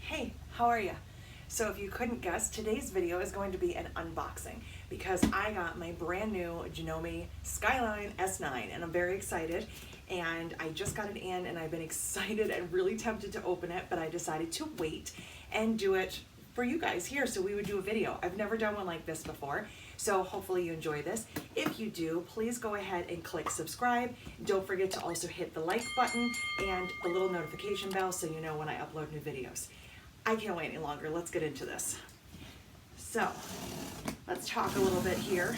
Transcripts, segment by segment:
Hey, how are you? So if you couldn't guess, today's video is going to be an unboxing because I got my brand new Janome Skyline S9 and I'm very excited, and I just got it in and I've been excited and really tempted to open it, but I decided to wait and do it for you guys here so we would do a video. I've never done one like this before, so hopefully you enjoy this. If you do, please go ahead and click subscribe. Don't forget to also hit the like button and the little notification bell so you know when I upload new videos. I can't wait any longer. Let's get into this. So let's talk a little bit here.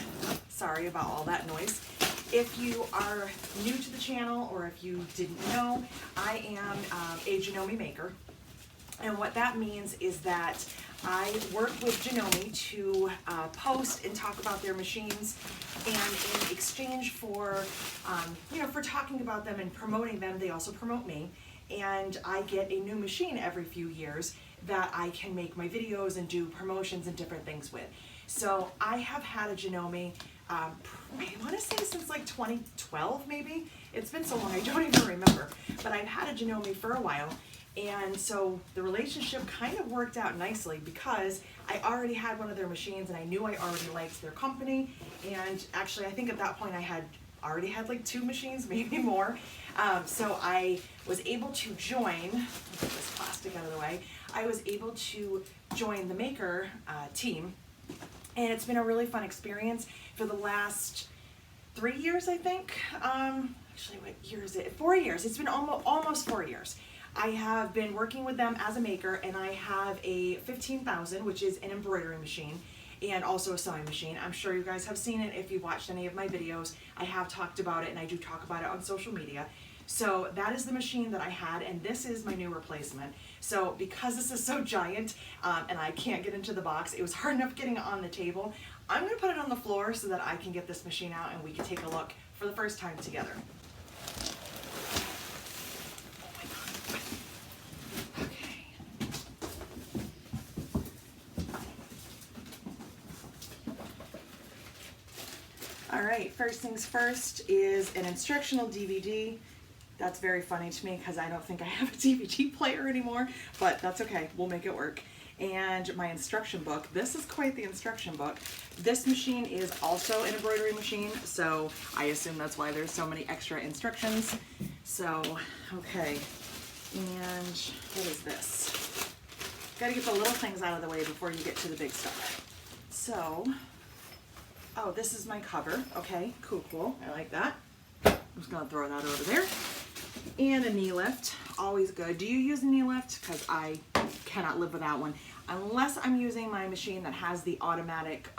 Sorry about all that noise. If you are new to the channel or if you didn't know, I am a Janome Maker. And what that means is that I work with Janome to post and talk about their machines, and in exchange for, for talking about them and promoting them, they also promote me. And I get a new machine every few years that I can make my videos and do promotions and different things with. So I have had a Janome, I want to say since like 2012 maybe. It's been so long I don't even remember. But I've had a Janome for a while. And so the relationship kind of worked out nicely because I already had one of their machines and I knew I already liked their company. And actually I think at that point I already had like 2 machines, maybe more. So I was able to join, get this plastic out of the way, I was able to join the Maker team, and it's been a really fun experience for the last 3 years, I think. Actually, what year is it? 4 years. It's been almost 4 years. I have been working with them as a maker, and I have a 15,000, which is an embroidery machine, and also a sewing machine. I'm sure you guys have seen it if you've watched any of my videos. I have talked about it, and I do talk about it on social media. So that is the machine that I had, and this is my new replacement. So because this is so giant and I can't get into the box, it was hard enough getting it on the table. I'm going to put it on the floor so that I can get this machine out and we can take a look for the first time together. All right, first things first is an instructional DVD. That's very funny to me because I don't think I have a DVD player anymore, but that's okay, we'll make it work. And my instruction book. This is quite the instruction book. This machine is also an embroidery machine, so I assume that's why there's so many extra instructions. So, okay, and what is this? Gotta get the little things out of the way before you get to the big stuff. So, oh, this is my cover. Okay, cool. I like that. I'm just gonna throw that over there. And a knee lift, always good. Do you use a knee lift? Because I cannot live without one. Unless I'm using my machine that has the automatic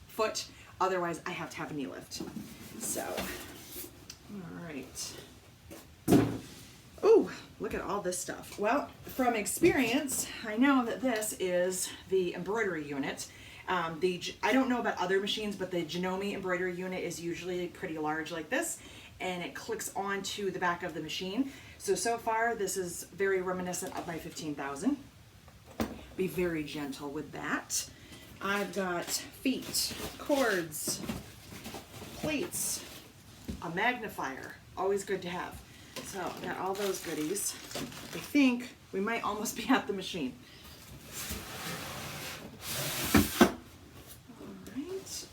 foot. Otherwise, I have to have a knee lift. So, all right. Oh, look at all this stuff. Well, from experience, I know that this is the embroidery unit. I don't know about other machines, but the Janome embroidery unit is usually pretty large like this, and it clicks onto the back of the machine. So far this is very reminiscent of my 15,000. Be very gentle with that. I've got feet, cords, plates, a magnifier, always good to have. So I got all those goodies. I think we might almost be at the machine.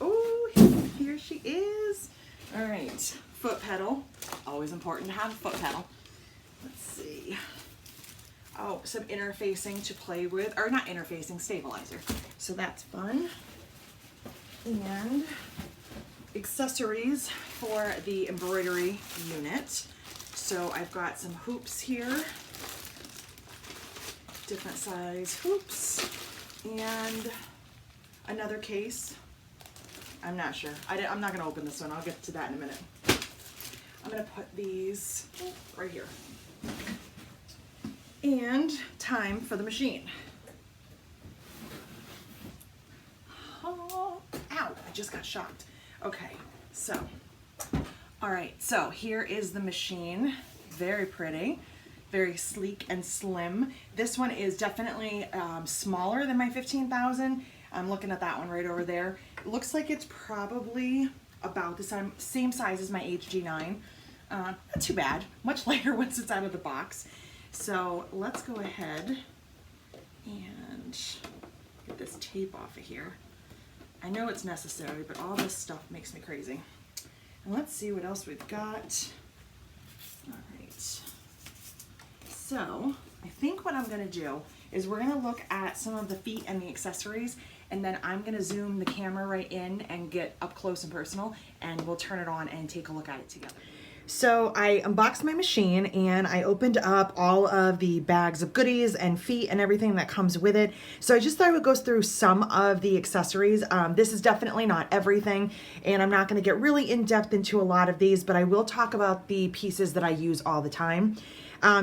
Oh, here she is. All right, foot pedal. Always important to have a foot pedal. Let's see. Oh, some interfacing to play with, or not interfacing, stabilizer. So that's fun. And accessories for the embroidery unit. So I've got some hoops here, different size hoops, and another case. I'm not sure. I'm not going to open this one. I'll get to that in a minute. I'm going to put these right here. And time for the machine. Oh, ow, I just got shocked. Okay, so, all right, so here is the machine. Very pretty, very sleek and slim. This one is definitely smaller than my 15,000. I'm looking at that one right over there. It looks like it's probably about the same size as my HG9. Not too bad, much lighter once it's out of the box. So let's go ahead And get this tape off of here. I know it's necessary, but all this stuff makes me crazy. And let's see what else we've got. All right. So I think what I'm gonna do is we're gonna look at some of the feet and the accessories, and then I'm gonna zoom the camera right in and get up close and personal, and we'll turn it on and take a look at it together. So I unboxed my machine and I opened up all of the bags of goodies and feet and everything that comes with it. So I just thought I would go through some of the accessories. This is definitely not everything, and I'm not going to get really in depth into a lot of these, but I will talk about the pieces that I use all the time.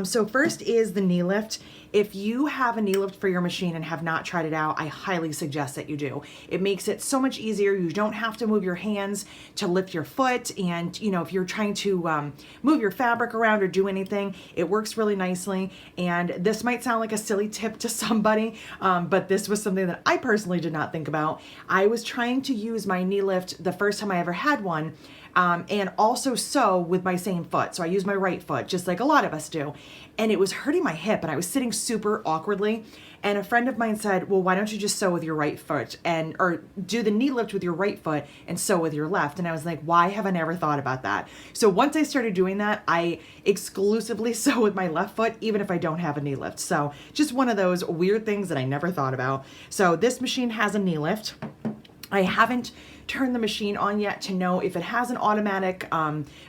So first is the knee lift. If you have a knee lift for your machine and have not tried it out, I highly suggest that you do. It makes it so much easier. You don't have to move your hands to lift your foot, and you know, if you're trying to move your fabric around or do anything, it works really nicely. And this might sound like a silly tip to somebody, but this was something that I personally did not think about. I was trying to use my knee lift the first time I ever had one, and also sew with my same foot. So I use my right foot, just like a lot of us do. And it was hurting my hip, and I was sitting super awkwardly. And a friend of mine said, well, why don't you just sew with your right foot, or do the knee lift with your right foot and sew with your left? And I was like, why have I never thought about that? So once I started doing that, I exclusively sew with my left foot, even if I don't have a knee lift. So just one of those weird things that I never thought about. So this machine has a knee lift. I haven't turned the machine on yet to know if it has an automatic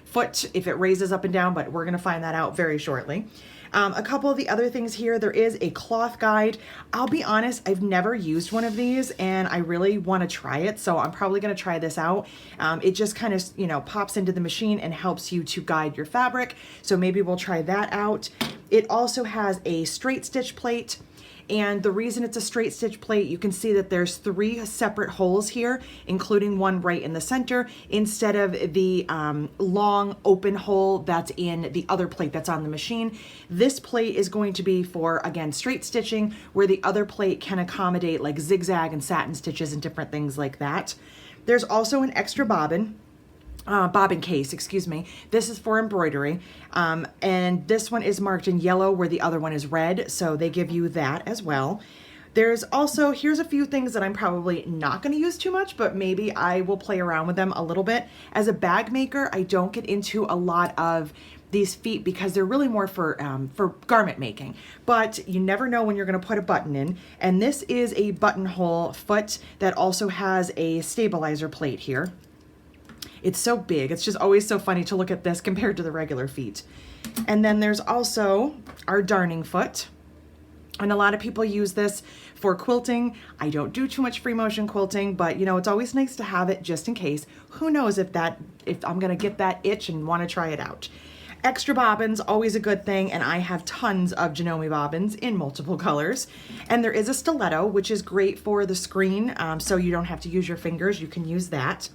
foot, if it raises up and down, but we're gonna find that out very shortly. A couple of the other things here, there is a cloth guide. I'll be honest, I've never used one of these and I really want to try it, so I'm probably going to try this out. It just kind of, you know, pops into the machine and helps you to guide your fabric, so maybe we'll try that out. It also has a straight stitch plate. And the reason it's a straight stitch plate, you can see that there's 3 separate holes here, including one right in the center, instead of the long open hole that's in the other plate that's on the machine. This plate is going to be for, again, straight stitching, where the other plate can accommodate like zigzag and satin stitches and different things like that. There's also an extra bobbin case, excuse me. This is for embroidery, and this one is marked in yellow where the other one is red, so they give you that as well. There's also, here's a few things that I'm probably not going to use too much, but maybe I will play around with them a little bit. As a bag maker, I don't get into a lot of these feet because they're really more for garment making, but you never know when you're going to put a button in. And this is a buttonhole foot that also has a stabilizer plate here. It's so big. It's just always so funny to look at this compared to the regular feet. And then there's also our darning foot. And a lot of people use this for quilting. I don't do too much free motion quilting, but you know, it's always nice to have it just in case. Who knows if I'm gonna get that itch and wanna try it out. Extra bobbins, always a good thing, and I have tons of Janome bobbins in multiple colors. And there is a stiletto, which is great for the screen, so you don't have to use your fingers, you can use that.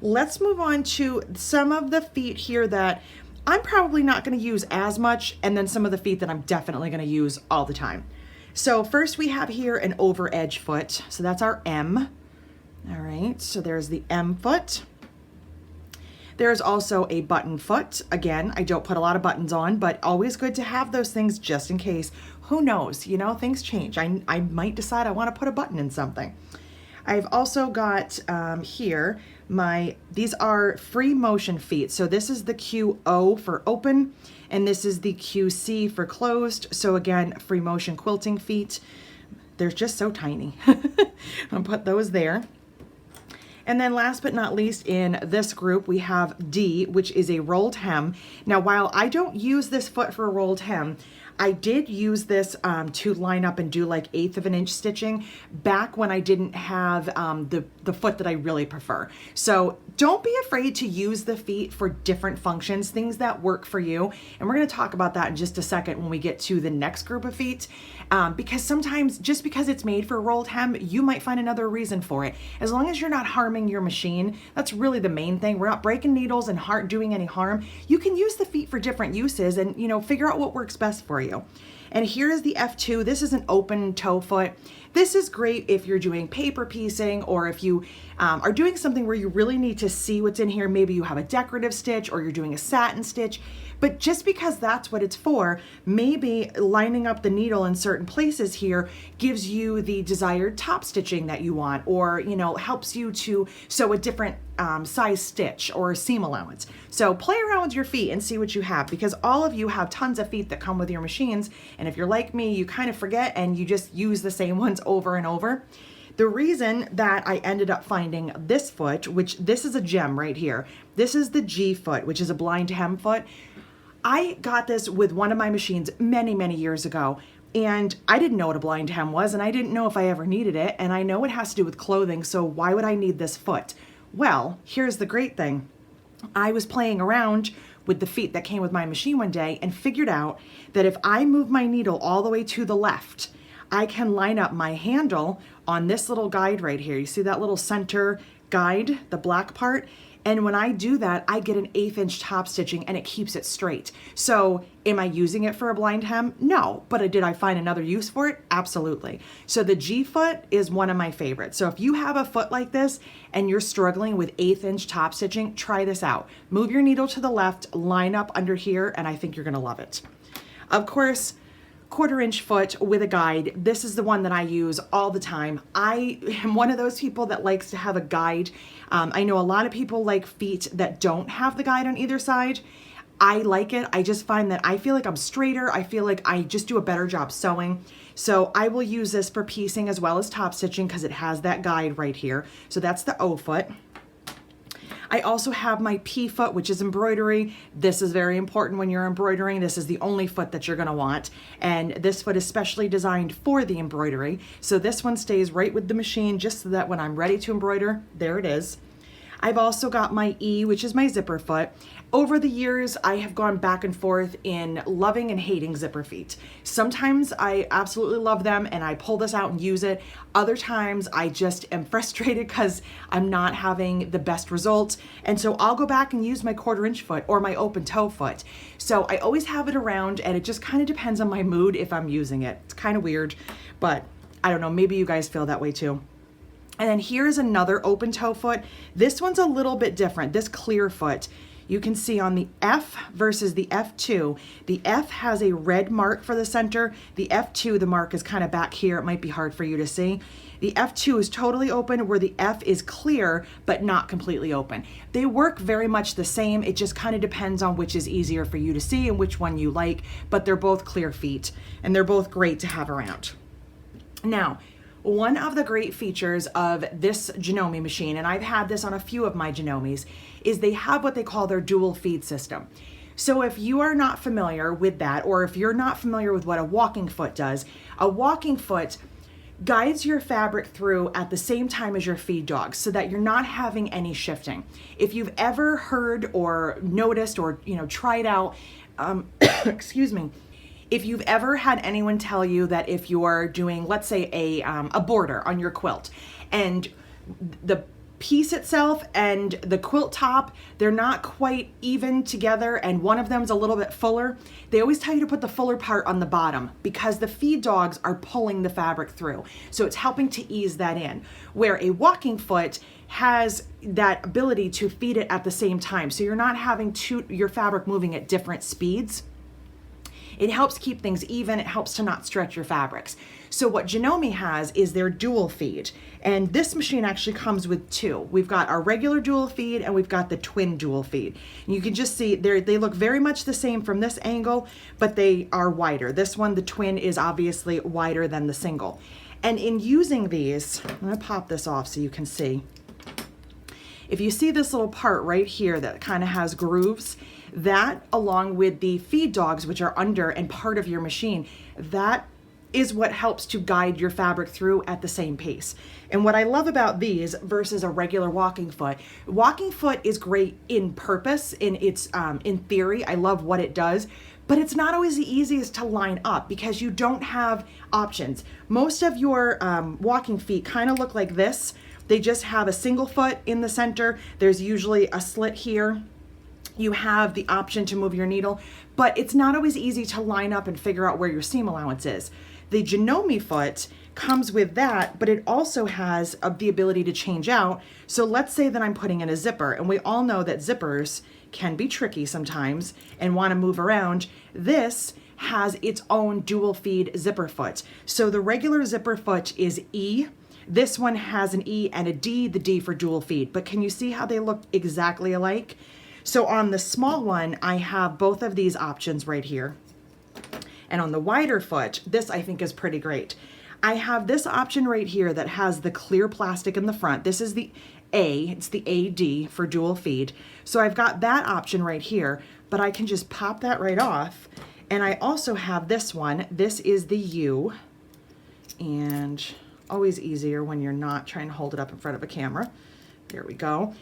Let's move on to some of the feet here that I'm probably not going to use as much, and then some of the feet that I'm definitely going to use all the time. So first we have here an over edge foot. So that's our M. All right, so there's the M foot. There's also a button foot. Again, I don't put a lot of buttons on, but always good to have those things just in case. Who knows, you know, things change. I might decide I want to put a button in something. I've also got here these are free motion feet. So this is the QO for open, and this is the QC for closed. So again, free motion quilting feet. They're just so tiny. I'll put those there. And then last but not least in this group, we have D, which is a rolled hem. Now, while I don't use this foot for a rolled hem, I did use this to line up and do like 1/8 of an inch stitching back when I didn't have the foot that I really prefer. So don't be afraid to use the feet for different functions, things that work for you. And we're going to talk about that in just a second when we get to the next group of feet, because sometimes just because it's made for a rolled hem, you might find another reason for it. As long as you're not harming your machine, that's really the main thing. We're not breaking needles and doing any harm. You can use the feet for different uses and, you know, figure out what works best for you. And here is the F2. This is an open toe foot. This is great if you're doing paper piecing, or if you are doing something where you really need to see what's in here. Maybe you have a decorative stitch or you're doing a satin stitch. But just because that's what it's for, maybe lining up the needle in certain places here gives you the desired top stitching that you want, or, you know, helps you to sew a different size stitch or seam allowance. So play around with your feet and see what you have, because all of you have tons of feet that come with your machines. And if you're like me, you kind of forget and you just use the same ones over and over. The reason that I ended up finding this foot, which this is a gem right here. This is the G foot, which is a blind hem foot. I got this with one of my machines many, many years ago, and I didn't know what a blind hem was, and I didn't know if I ever needed it, and I know it has to do with clothing, so why would I need this foot? Well, here's the great thing. I was playing around with the feet that came with my machine one day and figured out that if I move my needle all the way to the left, I can line up my handle on this little guide right here. You see that little center guide, the black part? And when I do that, I get an 1/8 inch top stitching and it keeps it straight. So am I using it for a blind hem? No, but did I find another use for it? Absolutely. So the G foot is one of my favorites. So if you have a foot like this and you're struggling with 1/8 inch top stitching, try this out. Move your needle to the left, line up under here, and I think you're gonna love it. Of course, 1/4 inch foot with a guide. This is the one that I use all the time. I am one of those people that likes to have a guide. I know a lot of people like feet that don't have the guide on either side. I like it. I just find that I feel like I'm straighter. I feel like I just do a better job sewing. So I will use this for piecing as well as top stitching because it has that guide right here. So that's the O foot. I also have my P foot, which is embroidery. This is very important when you're embroidering. This is the only foot that you're gonna want. And this foot is specially designed for the embroidery. So this one stays right with the machine just so that when I'm ready to embroider, there it is. I've also got my E, which is my zipper foot. Over the years, I have gone back and forth in loving and hating zipper feet. Sometimes I absolutely love them and I pull this out and use it. Other times I just am frustrated because I'm not having the best results. And so I'll go back and use my 1/4 inch foot or my open toe foot. So I always have it around and it just kind of depends on my mood if I'm using it. It's kind of weird, but I don't know, maybe you guys feel that way too. And then here's another open toe foot. This one's a little bit different. This clear foot, you can see on the F versus the F2, the F has a red mark for the center. The F2, the mark is kind of back here. It might be hard for you to see. The F2 is totally open where the F is clear, but not completely open. They work very much the same. It just kind of depends on which is easier for you to see and which one you like, but they're both clear feet and they're both great to have around. Now, one of the great features of this Janome machine, and I've had this on a few of my Janomes, is they have what they call their dual feed system. So if you are not familiar with that, or if you're not familiar with what a walking foot does, a walking foot guides your fabric through at the same time as your feed dogs so that you're not having any shifting. If you've ever heard or noticed or tried out, excuse me, if you've ever had anyone tell you that if you're doing, let's say, a border on your quilt and the piece itself and the quilt top, they're not quite even together and one of them's a little bit fuller, they always tell you to put the fuller part on the bottom because the feed dogs are pulling the fabric through. So it's helping to ease that in. Where a walking foot has that ability to feed it at the same time. So you're not having your fabric moving at different speeds. It helps keep things even. It helps to not stretch your fabrics. So what Janome has is their dual feed. And this machine actually comes with two. We've got our regular dual feed and we've got the twin dual feed. And you can just see they look very much the same from this angle, but they are wider. This one, the twin, is obviously wider than the single. And in using these, I'm gonna pop this off so you can see. If you see this little part right here that kind of has grooves, that along with the feed dogs, which are under and part of your machine, that is what helps to guide your fabric through at the same pace. And what I love about these versus a regular walking foot is great in purpose, in theory. I love what it does, but it's not always the easiest to line up because you don't have options. Most of your walking feet kind of look like this. They just have a single foot in the center. There's usually a slit here. You have the option to move your needle, but it's not always easy to line up and figure out where your seam allowance is. The Janome foot comes with that, but it also has the ability to change out. So let's say that I'm putting in a zipper, and we all know that zippers can be tricky sometimes and want to move around. This has its own dual feed zipper foot. So the regular zipper foot is E. This one has an E and a D, the D for dual feed. But can you see how they look exactly alike? So on the small one, I have both of these options right here. And on the wider foot, this I think is pretty great. I have this option right here that has the clear plastic in the front. This is the A, it's the AD for dual feed. So I've got that option right here, but I can just pop that right off. And I also have this one. This is the U, and always easier when you're not trying to hold it up in front of a camera. There we go.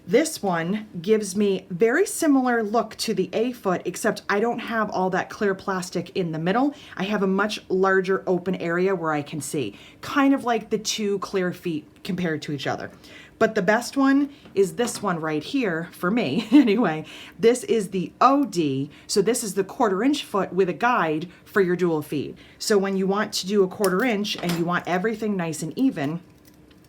This one gives me very similar look to the A foot, except I don't have all that clear plastic in the middle. I have a much larger open area where I can see, kind of like the two clear feet compared to each other. But the best one is this one right here, for me anyway. This is the OD, so this is the 1/4 inch foot with a guide for your dual feed. So when you want to do a 1/4 inch and you want everything nice and even,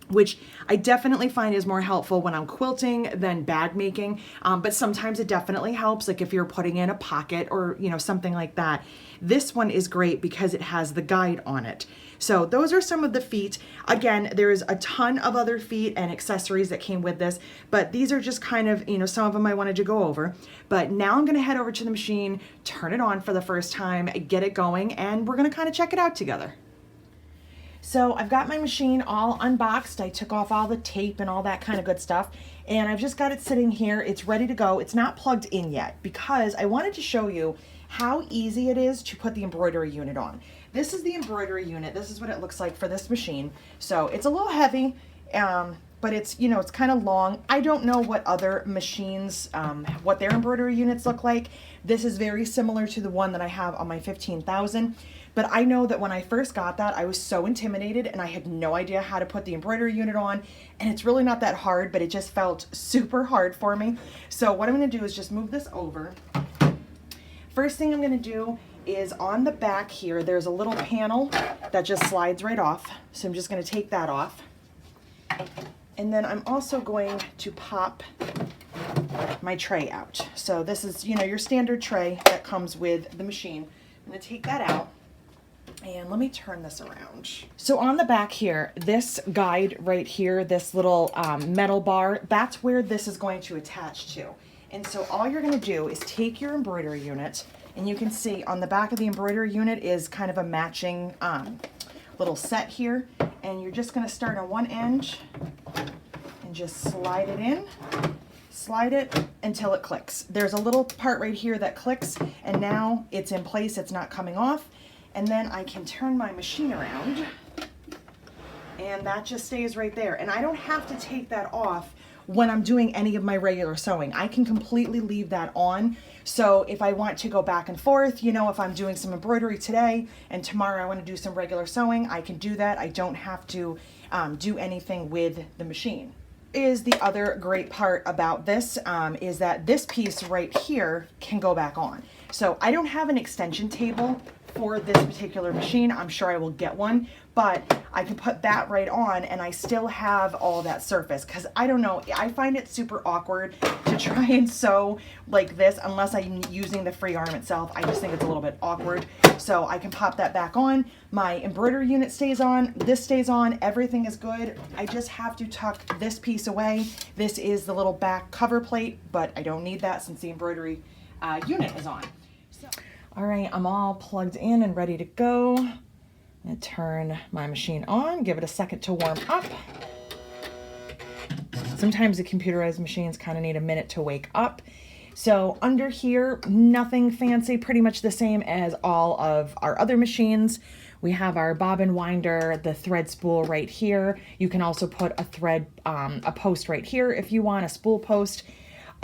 which I definitely find is more helpful when I'm quilting than bag making, but sometimes it definitely helps, like if you're putting in a pocket or something like that. This one is great because it has the guide on it. So those are some of the feet. Again, there's a ton of other feet and accessories that came with this, but these are just kind of, some of them I wanted to go over. But now I'm gonna head over to the machine, turn it on for the first time, get it going, and we're gonna kind of check it out together. So I've got my machine all unboxed. I took off all the tape and all that kind of good stuff, and I've just got it sitting here. It's ready to go. It's not plugged in yet because I wanted to show you how easy it is to put the embroidery unit on. This is the embroidery unit. This is what it looks like for this machine. So it's a little heavy, but it's, it's kind of long. I don't know what other machines, what their embroidery units look like. This is very similar to the one that I have on my 15,000. But I know that when I first got that, I was so intimidated and I had no idea how to put the embroidery unit on. And it's really not that hard, but it just felt super hard for me. So what I'm gonna do is just move this over. First thing I'm gonna do is on the back here, there's a little panel that just slides right off. So I'm just gonna take that off. And then I'm also going to pop my tray out. So this is, your standard tray that comes with the machine. I'm gonna take that out. And let me turn this around. So on the back here, this guide right here, this little metal bar, that's where this is going to attach to. And so all you're gonna do is take your embroidery unit, and you can see on the back of the embroidery unit is kind of a matching little set here. And you're just gonna start on one end and just slide it in. Slide it until it clicks. There's a little part right here that clicks, and now it's in place, it's not coming off. And then I can turn my machine around, and that just stays right there. And I don't have to take that off when I'm doing any of my regular sewing. I can completely leave that on. So if I want to go back and forth, if I'm doing some embroidery today and tomorrow I want to do some regular sewing, I can do that. I don't have to do anything with the machine. Is the other great part about this is that this piece right here can go back on. So I don't have an extension table for this particular machine. I'm sure I will get one, but I can put that right on and I still have all that surface, because I don't know, I find it super awkward to try and sew like this unless I'm using the free arm itself. I just think it's a little bit awkward. So I can pop that back on. My embroidery unit stays on, this stays on, everything is good. I just have to tuck this piece away. This is the little back cover plate, but I don't need that since the embroidery unit is on. All right, I'm all plugged in and ready to go. I'm gonna turn my machine on, give it a second to warm up. Sometimes the computerized machines kind of need a minute to wake up. So under here, nothing fancy, pretty much the same as all of our other machines. We have our bobbin winder, the thread spool right here. You can also put a thread, a post right here if you want, a spool post.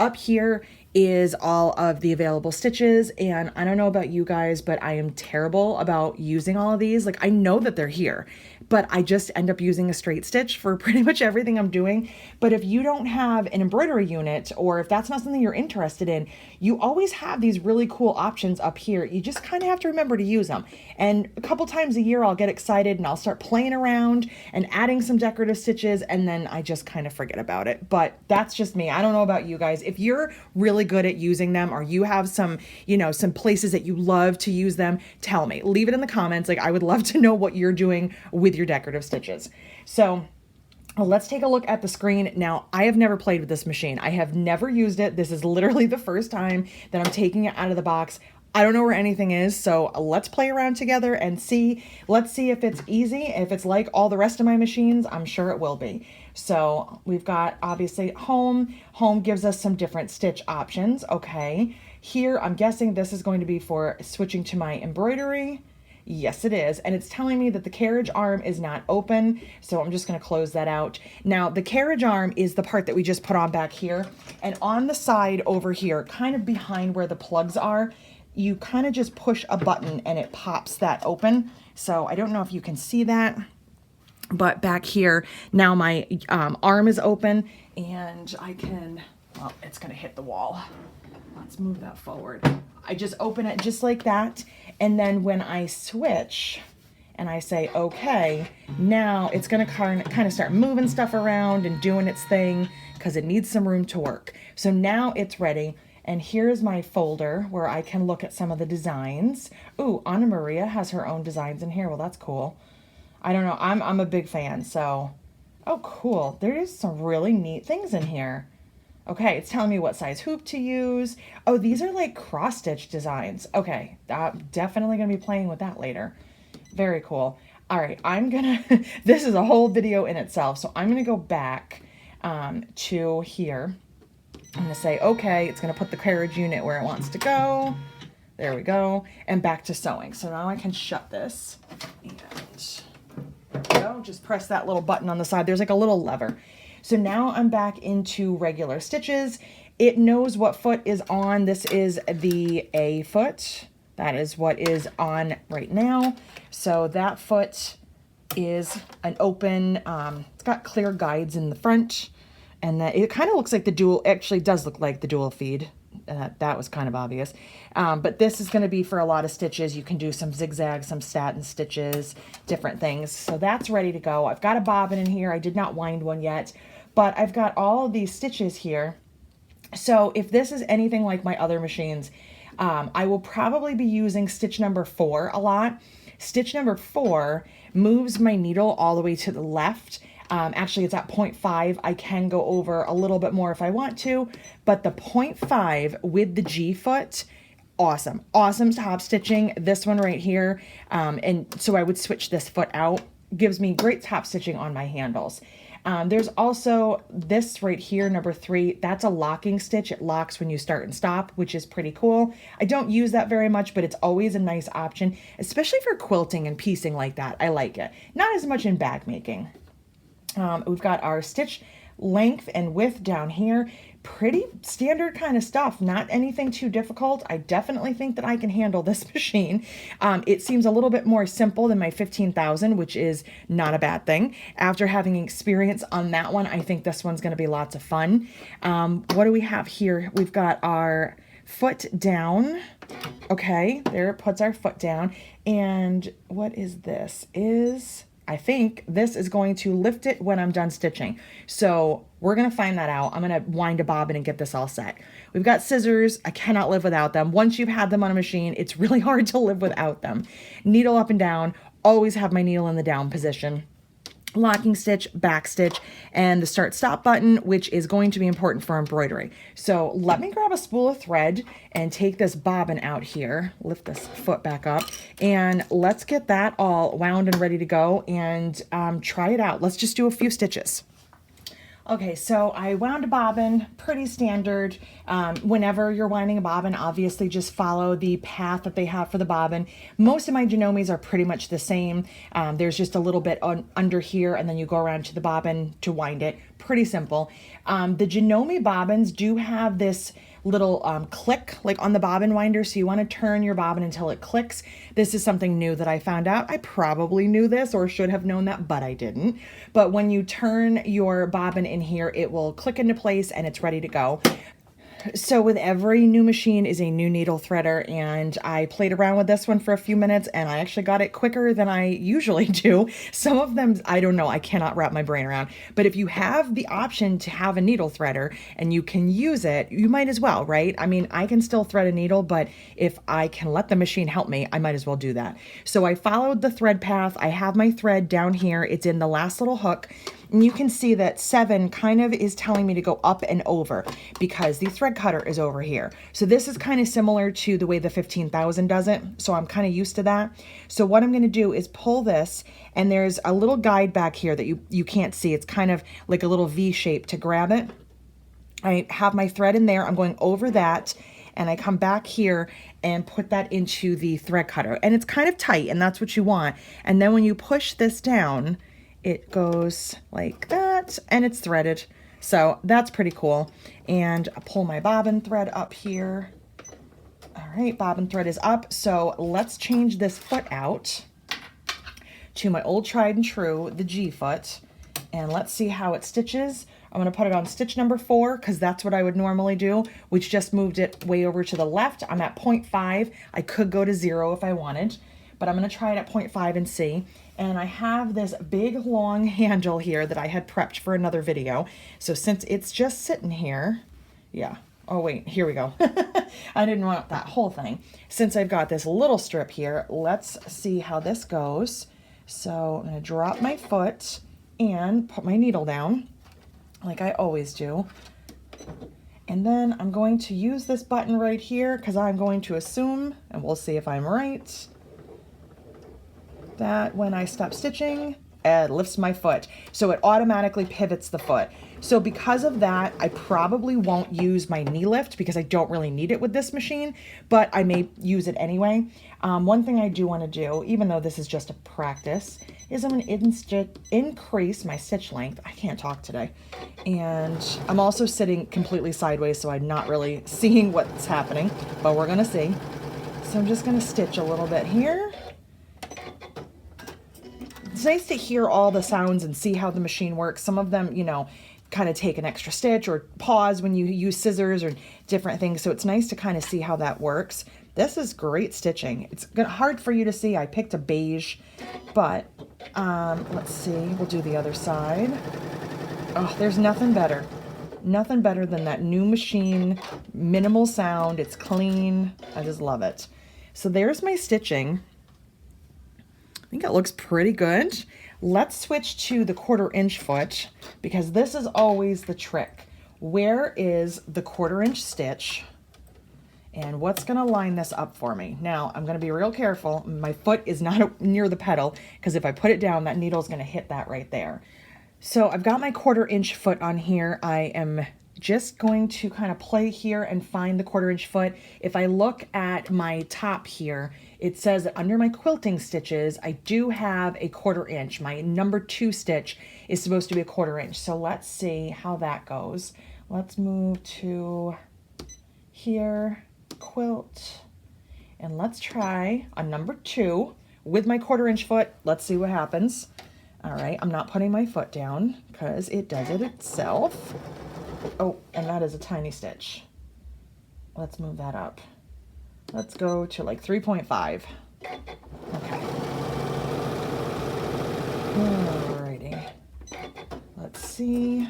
Up here is all of the available stitches, and I don't know about you guys, but I am terrible about using all of these. Like, I know that they're here, but I just end up using a straight stitch for pretty much everything I'm doing. But if you don't have an embroidery unit, or if that's not something you're interested in, you always have these really cool options up here. You just kind of have to remember to use them. And a couple times a year I'll get excited and I'll start playing around and adding some decorative stitches, and then I just kind of forget about it. But that's just me. I don't know about you guys. If you're really good at using them, or you have some, you know, some places that you love to use them, tell me. Leave it in the comments. Like, I would love to know what you're doing with your decorative stitches. So let's take a look at the screen. Now, I have never played with this machine. I have never used it. This is literally the first time that I'm taking it out of the box. I don't know where anything is, so let's play around together and see. Let's see if it's easy. If it's like all the rest of my machines, I'm sure it will be. So we've got, obviously, home. Home gives us some different stitch options. Okay. Here, I'm guessing this is going to be for switching to my embroidery. Yes, it is. And it's telling me that the carriage arm is not open. So I'm just going to close that out. Now, the carriage arm is the part that we just put on back here. And on the side over here, kind of behind where the plugs are, you kind of just push a button and it pops that open. So I don't know if you can see that, but back here, now my arm is open, and I can, well, it's going to hit the wall. Let's move that forward. I just open it just like that. And then when I switch and I say, okay, now it's going to kind of start moving stuff around and doing its thing because it needs some room to work. So now it's ready. And here's my folder where I can look at some of the designs. Ooh, Anna Maria has her own designs in here. Well, that's cool. I don't know. I'm a big fan. So, oh, cool. There is some really neat things in here. Okay, it's telling me what size hoop to use. Oh, these are like cross-stitch designs. Okay, I'm definitely going to be playing with that later. Very cool. All right, I'm going to, this is a whole video in itself. So I'm going to go back to here. I'm going to say, okay, it's going to put the carriage unit where it wants to go. There we go. And back to sewing. So now I can shut this. And there we go. Just press that little button on the side. There's like a little lever. So now I'm back into regular stitches. It knows what foot is on. This is the A foot. That is what is on right now. So that foot is an open, it's got clear guides in the front. And that it kind of looks like the dual, actually does look like the dual feed. That was kind of obvious. But this is going to be for a lot of stitches. You can do some zigzag, some satin stitches, different things. So that's ready to go. I've got a bobbin in here. I did not wind one yet, but I've got all of these stitches here. So if this is anything like my other machines, I will probably be using stitch number 4 a lot. Stitch number 4 moves my needle all the way to the left. Actually, it's at 0.5. I can go over a little bit more if I want to, but the 0.5 with the G foot, awesome. Awesome top stitching. This one right here. And so I would switch this foot out. Gives me great top stitching on my handles. There's also this right here, number 3. That's a locking stitch. It locks when you start and stop, which is pretty cool. I don't use that very much, but it's always a nice option, especially for quilting and piecing like that. I like it. Not as much in bag making. We've got our stitch length and width down here. Pretty standard kind of stuff, not anything too difficult. I definitely think that I can handle this machine. It seems a little bit more simple than my 15,000, which is not a bad thing. After having experience on that one, I think this one's going to be lots of fun. What do we have here? We've got our foot down. Okay, there it puts our foot down. And what is this? I think this is going to lift it when I'm done stitching. So we're going to find that out. I'm going to wind a bobbin and get this all set. We've got scissors. I cannot live without them. Once you've had them on a machine, it's really hard to live without them. Needle up and down. Always have my needle in the down position. Locking stitch, back stitch, and the start stop button, which is going to be important for embroidery. So let me grab a spool of thread and take this bobbin out here, lift this foot back up, and let's get that all wound and ready to go and try it out. Let's just do a few stitches. Okay, so I wound a bobbin, pretty standard. Whenever you're winding a bobbin, obviously just follow the path that they have for the bobbin. Most of my Janomes are pretty much the same. There's just a little bit under here, and then you go around to the bobbin to wind it. Pretty simple. The Janome bobbins do have this little click like on the bobbin winder. So you want to turn your bobbin until it clicks. This is something new that I found out. I probably knew this or should have known that, but I didn't. But when you turn your bobbin in here, it will click into place and it's ready to go. So with every new machine is a new needle threader, and I played around with this one for a few minutes and I actually got it quicker than I usually do. Some of them, I don't know, I cannot wrap my brain around. But if you have the option to have a needle threader and you can use it, you might as well, right? I mean, I can still thread a needle, but if I can let the machine help me, I might as well do that. So I followed the thread path. I have my thread down here. It's in the last little hook. And you can see that 7 kind of is telling me to go up and over because the thread cutter is over here. So this is kind of similar to the way the 15,000 does it. So I'm kind of used to that. So what I'm going to do is pull this, and there's a little guide back here that you can't see. It's kind of like a little V shape to grab it. I have my thread in there. I'm going over that, and I come back here and put that into the thread cutter. And it's kind of tight, and that's what you want. And then when you push this down, it goes like that and it's threaded. So that's pretty cool. And I pull my bobbin thread up here. All right, bobbin thread is up. So let's change this foot out to my old tried and true, the G foot. And let's see how it stitches. I'm going to put it on stitch number 4 because that's what I would normally do, which just moved it way over to the left. I'm at 0.5. I could go to 0 if I wanted, but I'm going to try it at 0.5 and see. And I have this big long handle here that I had prepped for another video. So since it's just sitting here, yeah. Oh wait, here we go. I didn't want that whole thing. Since I've got this little strip here, let's see how this goes. So I'm gonna drop my foot and put my needle down like I always do. And then I'm going to use this button right here because I'm going to assume, and we'll see if I'm right, that when I stop stitching, it lifts my foot. So it automatically pivots the foot. So because of that, I probably won't use my knee lift because I don't really need it with this machine, but I may use it anyway. One thing I do want to do, even though this is just a practice, is I'm going to increase my stitch length. I can't talk today. And I'm also sitting completely sideways, so I'm not really seeing what's happening, but we're going to see. So I'm just going to stitch a little bit here. It's nice to hear all the sounds and see how the machine works. Some of them, you know, kind of take an extra stitch or pause when you use scissors or different things. So it's nice to kind of see how that works. This is great stitching. It's hard for you to see. I picked a beige, but let's see. We'll do the other side. Oh, there's nothing better. Nothing better than that new machine, minimal sound. It's clean. I just love it. So there's my stitching. I think it looks pretty good. Let's switch to the 1/4 inch foot because this is always the trick. Where is the 1/4 inch stitch? And what's going to line this up for me? Now, I'm going to be real careful. My foot is not near the pedal because if I put it down, that needle is going to hit that right there. So I've got my 1/4 inch foot on here. I am just going to kind of play here and find the 1/4 inch foot. If I look at my top here, it says that under my quilting stitches, I do have a 1/4 inch. My number 2 stitch is supposed to be a 1/4 inch. So let's see how that goes. Let's move to here, quilt, and let's try a number 2 with my 1/4 inch foot. Let's see what happens. All right, I'm not putting my foot down because it does it itself. Oh, and that is a tiny stitch. Let's move that up. Let's go to like 3.5. Okay. Alrighty. Let's see.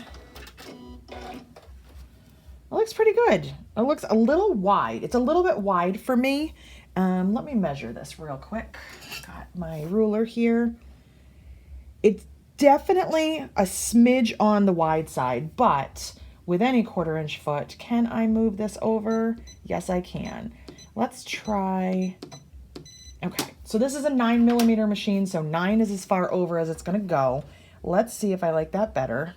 It looks pretty good. It looks a little wide. It's a little bit wide for me. Let me measure this real quick. Got my ruler here. It's definitely a smidge on the wide side, but with any 1/4 inch foot, can I move this over? Yes, I can. Let's try. Okay, so this is a 9mm machine, so 9 is as far over as it's gonna go. Let's see if I like that better.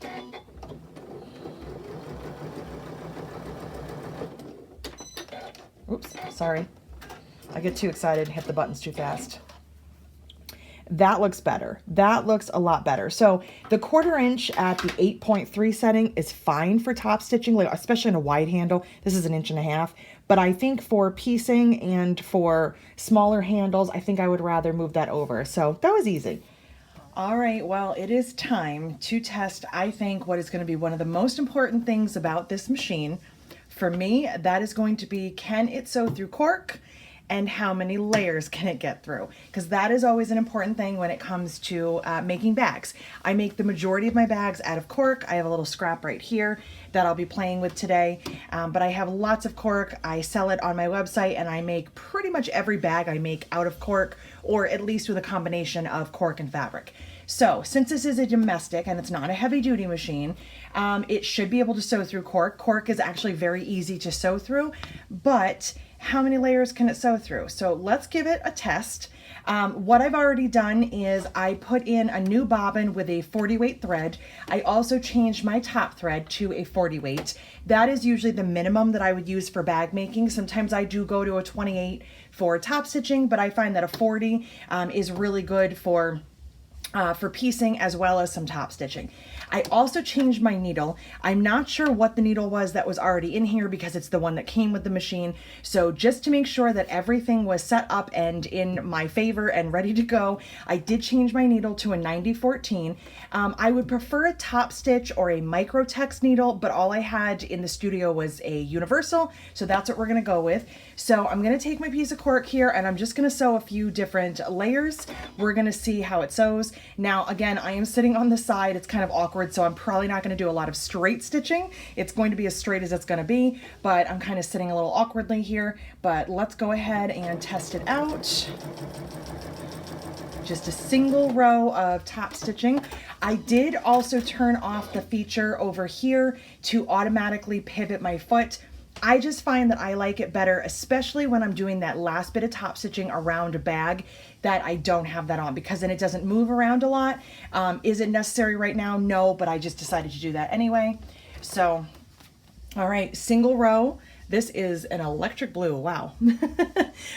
Oops, sorry. I get too excited and hit the buttons too fast. that looks better. That looks a lot better. So the 1/4 inch at the 8.3 setting is fine for top stitching, like especially in a wide handle. This is 1.5 inches, but I think for piecing and for smaller handles, I think I would rather move that over. So that was easy. All right, well, it is time to test, I think, what is going to be one of the most important things about this machine. For me, that is going to be, can it sew through cork? And how many layers can it get through? Because that is always an important thing when it comes to making bags. I make the majority of my bags out of cork. I have a little scrap right here that I'll be playing with today, but I have lots of cork. I sell it on my website, and I make pretty much every bag I make out of cork, or at least with a combination of cork and fabric. So since this is a domestic and it's not a heavy duty machine, it should be able to sew through cork. Cork is actually very easy to sew through, but how many layers can it sew through? So let's give it a test. What I've already done is I put in a new bobbin with a 40 weight thread. I also changed my top thread to a 40 weight. That is usually the minimum that I would use for bag making. Sometimes I do go to a 28 for top stitching, but I find that a 40 is really good for piecing as well as some top stitching. I also changed my needle. I'm not sure what the needle was that was already in here because it's the one that came with the machine. So just to make sure that everything was set up and in my favor and ready to go, I did change my needle to a 9014. I would prefer a top stitch or a microtex needle, but all I had in the studio was a universal, so that's what we're gonna go with. So I'm gonna take my piece of cork here and I'm just gonna sew a few different layers. We're gonna see how it sews. Now, again, I am sitting on the side. It's kind of awkward, so I'm probably not going to do a lot of straight stitching. It's going to be as straight as it's going to be, but I'm kind of sitting a little awkwardly here. But let's go ahead and test it out. Just a single row of top stitching. I did also turn off the feature over here to automatically pivot my foot. I just find that I like it better, especially when I'm doing that last bit of top stitching around a bag, that I don't have that on, because then it doesn't move around a lot. Is it necessary right now? No, but I just decided to do that anyway. So, all right, single row. This is an electric blue, wow.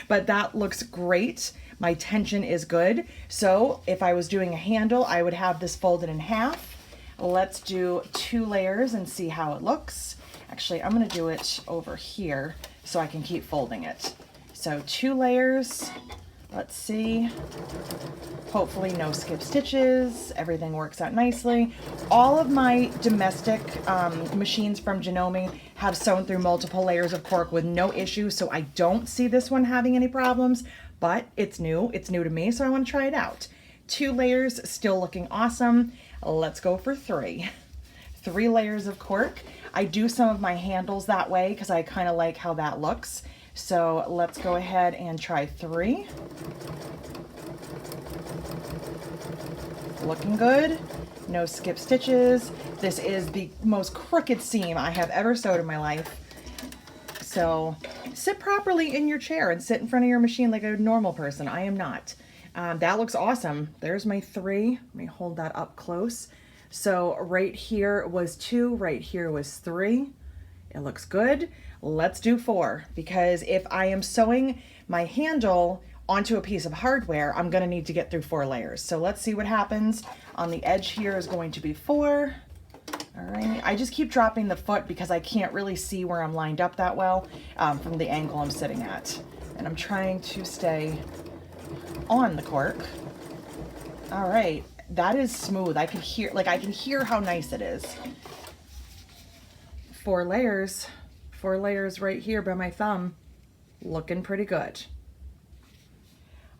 But that looks great. My tension is good. So if I was doing a handle, I would have this folded in half. Let's do 2 layers and see how it looks. Actually, I'm gonna do it over here so I can keep folding it. So 2 layers, let's see. Hopefully no skip stitches, everything works out nicely. All of my domestic machines from Janome have sewn through multiple layers of cork with no issue, so I don't see this one having any problems, but it's new to me, so I wanna try it out. 2 layers, still looking awesome. Let's go for 3. 3 layers of cork. I do some of my handles that way because I kind of like how that looks. So let's go ahead and try 3. Looking good. No skip stitches. This is the most crooked seam I have ever sewed in my life. So sit properly in your chair and sit in front of your machine like a normal person. I am not. That looks awesome. There's my 3. Let me hold that up close. So right here was 2, right here was 3. It looks good. Let's do 4, because if I am sewing my handle onto a piece of hardware, I'm gonna need to get through 4 layers. So let's see what happens. On the edge here is going to be 4. All right, I just keep dropping the foot because I can't really see where I'm lined up that well from the angle I'm sitting at. And I'm trying to stay on the cork. All right, that is smooth. I can hear how nice it is. 4 layers. 4 layers right here by my thumb. Looking pretty good.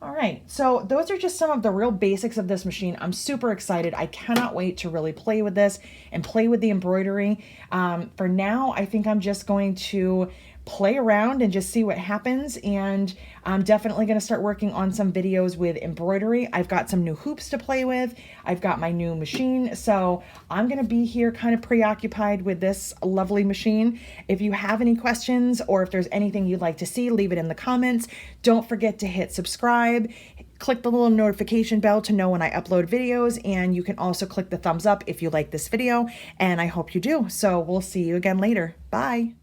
All right, so those are just some of the real basics of this machine. I'm super excited. I cannot wait to really play with this and play with the embroidery. For now, I think I'm just going to play around and just see what happens, and I'm definitely going to start working on some videos with embroidery. I've got some new hoops to play with. I've got my new machine, so I'm going to be here kind of preoccupied with this lovely machine. If you have any questions or if there's anything you'd like to see, leave it in the comments. Don't forget to hit subscribe. Click the little notification bell to know when I upload videos, and you can also click the thumbs up if you like this video, and I hope you do. So we'll see you again later. Bye.